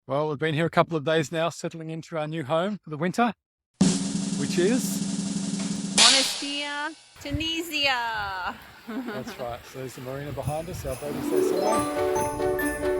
Well, we've been here a couple of days now, settling into our new home for the winter, which is... Monastir, Tunisia. That's right. So there's the marina behind us. Our boat is there somewhere.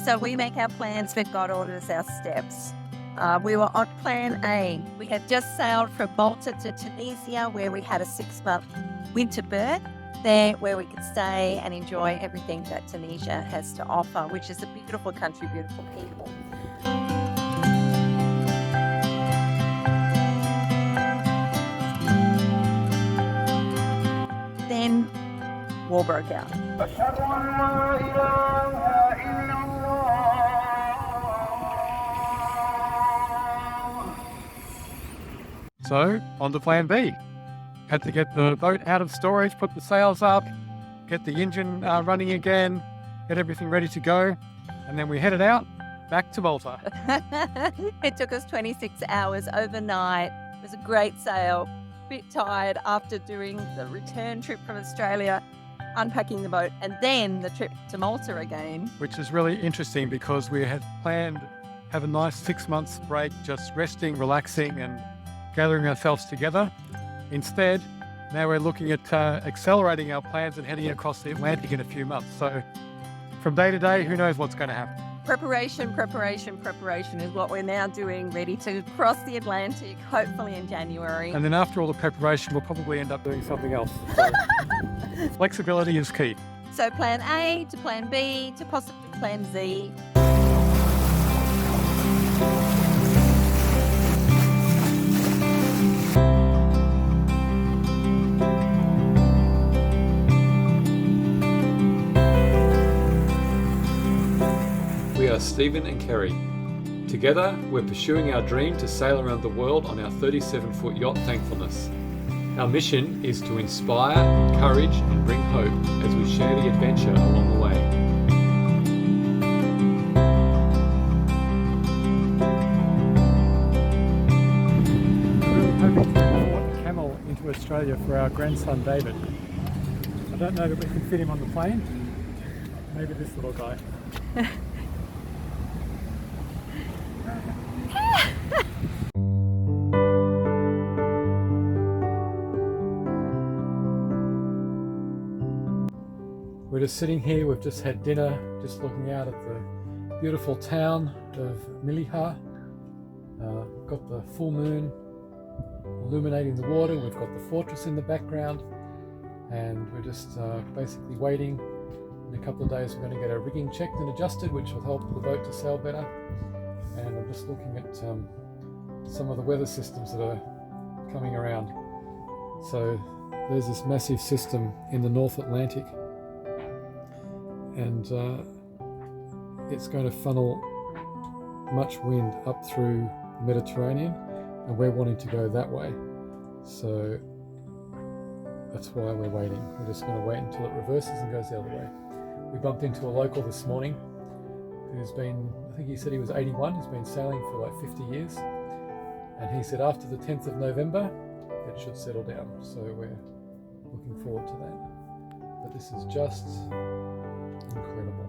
So we make our plans, but God orders our steps. We were on plan A. We had just sailed from Malta to Tunisia, where we had a 6-month winter berth there where we could stay and enjoy everything that Tunisia has to offer, which is a beautiful country, beautiful people. Then war broke out. So, on to plan B. Had to get the boat out of storage, put the sails up, get the engine running again, get everything ready to go, and then we headed out back to Malta. It took us 26 hours overnight. It was a great sail. A bit tired after doing the return trip from Australia, unpacking the boat, and then the trip to Malta again. Which is really interesting because we had planned have a nice 6 months break, just resting, relaxing, and gathering ourselves together. Instead, now we're looking at accelerating our plans and heading across the Atlantic in a few months. So from day to day, who knows what's going to happen? Preparation is what we're now doing, ready to cross the Atlantic, hopefully in January. And then after all the preparation, we'll probably end up doing something else. So flexibility is key. So plan A to plan B to possibly plan Z. We are Stephen and Kerry. Together, we're pursuing our dream to sail around the world on our 37-foot yacht Thankfulness. Our mission is to inspire, encourage, and bring hope as we share the adventure along the way. We're really hoping to import a camel into Australia for our grandson David. I don't know that we can fit him on the plane. Maybe this little guy. We're just sitting here, we've just had dinner, just looking out at the beautiful town of Miliha. Got the full moon illuminating the water, we've got the fortress in the background, and we're just basically waiting. In a couple of days we're going to get our rigging checked and adjusted, which will help the boat to sail better. And I'm just looking at some of the weather systems that are coming around. So there's this massive system in the North Atlantic, and it's going to funnel much wind up through the Mediterranean, and we're wanting to go that way. So that's why we're waiting. We're just going to wait until it reverses and goes the other way. We bumped into a local this morning who's been, I think he said he was 81, he's been sailing for like 50 years. And he said after the 10th of November, it should settle down. So we're looking forward to that. But this is just incredible.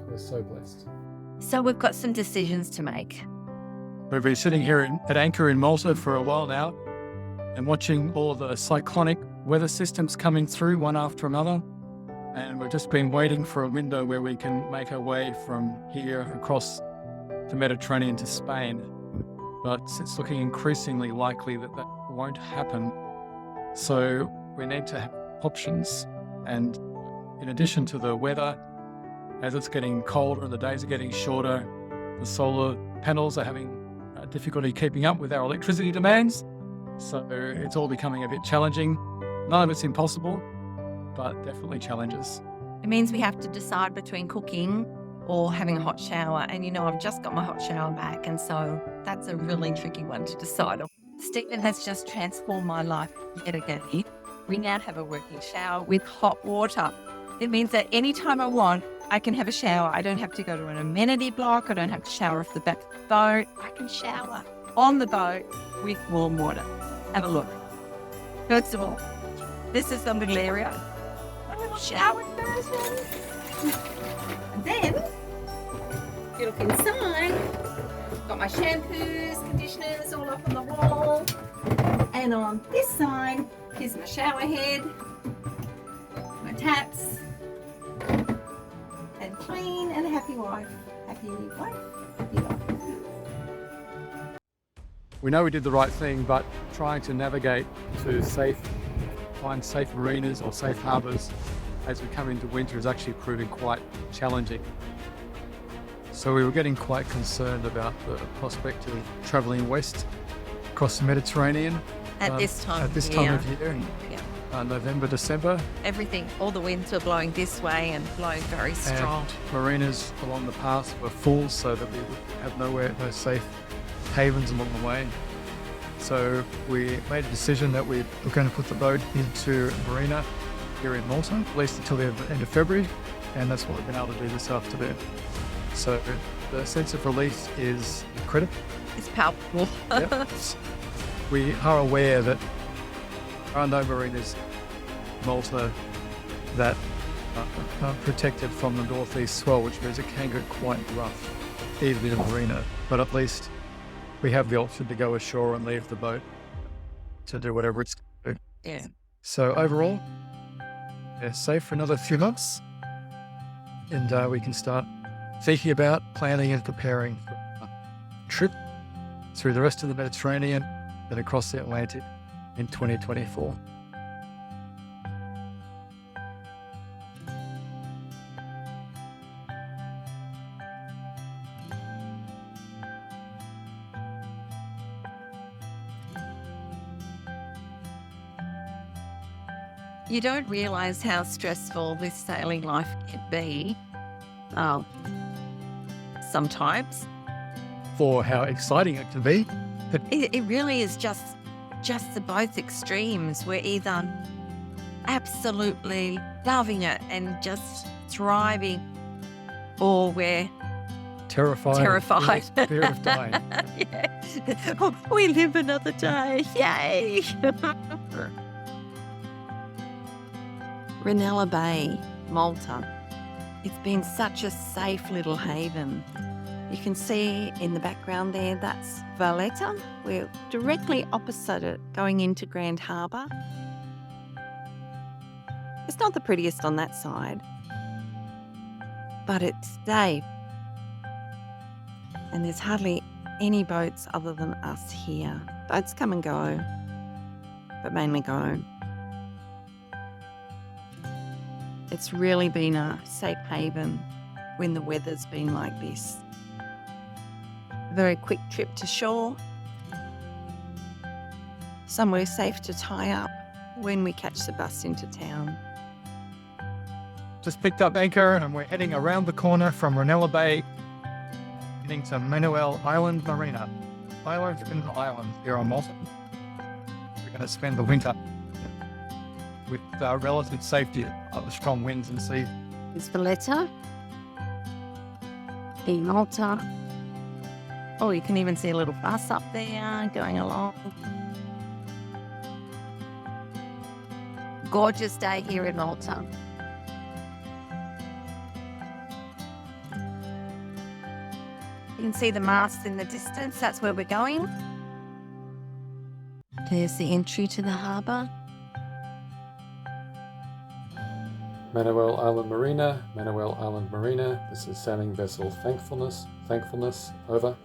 We're so blessed. So we've got some decisions to make. We've been sitting here at anchor in Malta for a while now and watching all the cyclonic weather systems coming through one after another. And we've just been waiting for a window where we can make our way from here across the Mediterranean to Spain. But it's looking increasingly likely that that won't happen. So we need to have options. And in addition to the weather, as it's getting colder and the days are getting shorter, the solar panels are having difficulty keeping up with our electricity demands. So it's all becoming a bit challenging. None of it's impossible, but definitely challenges. It means we have to decide between cooking or having a hot shower. And I've just got my hot shower back. And so that's a really tricky one to decide on. Stephen has just transformed my life yet again. We now have a working shower with hot water. It means that anytime I want, I can have a shower. I don't have to go to an amenity block. I don't have to shower off the back of the boat. I can shower on the boat with warm water. Have a look. First of all, this is the little area. A little shower version. And then, if you look inside, got my shampoos, conditioners all up on the wall. And on this side, here's my shower head, my taps, and clean and a happy wife. Happy wife, happy life. We know we did the right thing, but trying to navigate to find safe marinas or safe harbours as we come into winter is actually proving quite challenging. So we were getting quite concerned about the prospect of travelling west across the Mediterranean. At this time of year, Yeah. November, December. Everything, all the winds were blowing this way and blowing very strong. And marinas along the path were full so that we would have no safe havens along the way. So we made a decision that we were going to put the boat into a marina here in Malta, at least until the end of February, and that's what we've been able to do this afternoon. So the sense of release is incredible. It's palpable. Yep. We are aware that there are no marinas in Malta that are protected from the northeast swell, which means it can get quite rough, even in a marina. But at least we have the option to go ashore and leave the boat to do whatever it's going to do. Yeah. So overall, they're safe for another few months, and we can start thinking about planning and preparing for a trip through the rest of the Mediterranean and across the Atlantic in 2024. You don't realise how stressful this sailing life can be sometimes. For how exciting it can be. It really is just the both extremes. We're either absolutely loving it and just thriving, or we're terrified. Fear of dying. Yeah. We live another day. Yay! Ranella Bay, Malta. It's been such a safe little haven. You can see in the background there, that's Valletta. We're directly opposite it, going into Grand Harbour. It's not the prettiest on that side, but it's safe. And there's hardly any boats other than us here. Boats come and go, but mainly go. It's really been a safe haven when the weather's been like this. A very quick trip to shore. Somewhere safe to tie up when we catch the bus into town. Just picked up anchor and we're heading around the corner from Ranella Bay, heading to Manuel Island Marina. Island here on Malta. We're going to spend the winter with relative safety of the strong winds and sea. It's Valletta in Malta. Oh, you can even see a little bus up there going along. Gorgeous day here in Malta. You can see the masts in the distance. That's where we're going. There's the entry to the harbour. Manuel Island Marina, Manuel Island Marina. This is sailing vessel Thankfulness. Thankfulness, over.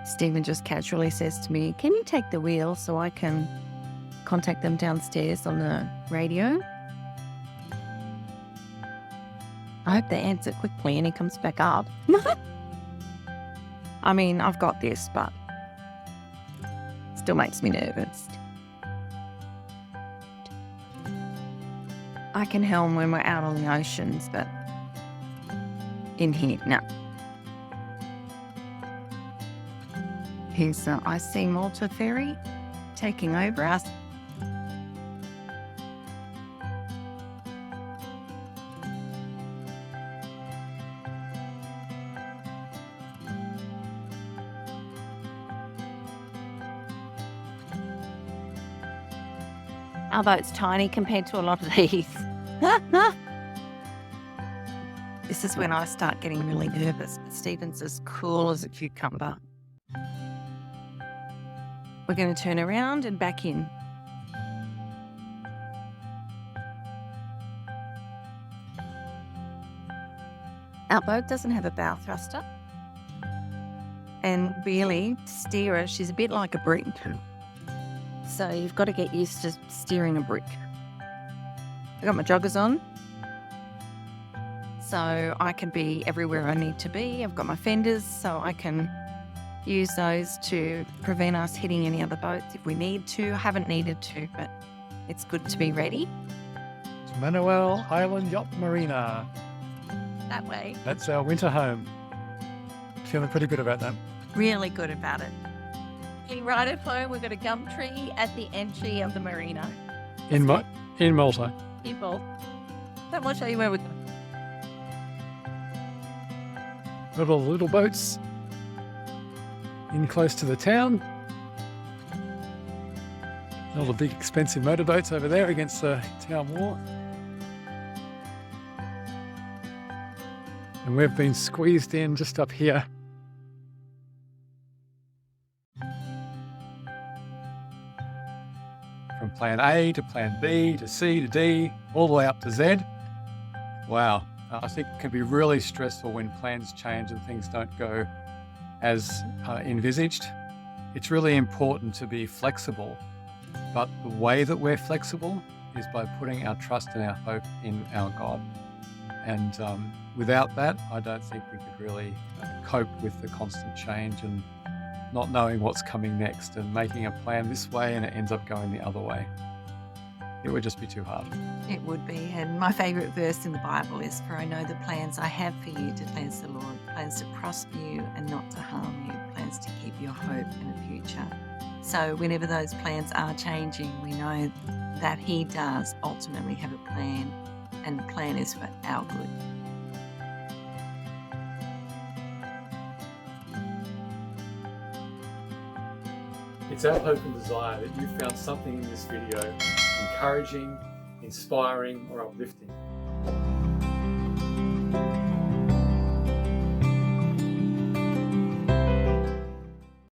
Stephen just casually says to me, "Can you take the wheel so I can contact them downstairs on the radio?" I hope they answer quickly and he comes back up. I mean, I've got this, but still makes me nervous. I can helm when we're out on the oceans, but in here, no. Here's the I see Malta ferry taking over us. Our boat's tiny compared to a lot of these. This is when I start getting really nervous. Stephen's as cool as a cucumber. We're going to turn around and back in. Our boat doesn't have a bow thruster. And really, to steer her, she's a bit like a brick. So you've got to get used to steering a brick. I've got my joggers on, so I can be everywhere I need to be. I've got my fenders, so I can use those to prevent us hitting any other boats if we need to. I haven't needed to, but it's good to be ready. Manuel Island Yacht Marina. That way. That's our winter home. Feeling pretty good about that. Really good about it. Right at home, we've got a gum tree at the entry of the marina. In Malta. People. Then we'll show you where we're going. Got all the little boats in close to the town. All the big expensive motorboats over there against the town wall. And we've been squeezed in just up here. From plan A to plan B to C to D, all the way up to Z. Wow, I think it can be really stressful when plans change and things don't go as envisaged. It's really important to be flexible, but the way that we're flexible is by putting our trust and our hope in our God. And without that, I don't think we could really cope with the constant change and not knowing what's coming next and making a plan this way and it ends up going the other way. It would just be too hard. It would be. And my favourite verse in the Bible is, "For I know the plans I have for you, declares the Lord, plans to prosper you and not to harm you, plans to keep your hope in a future." So whenever those plans are changing, we know that He does ultimately have a plan, and the plan is for our good. It's our hope and desire that you found something in this video encouraging, inspiring, or uplifting.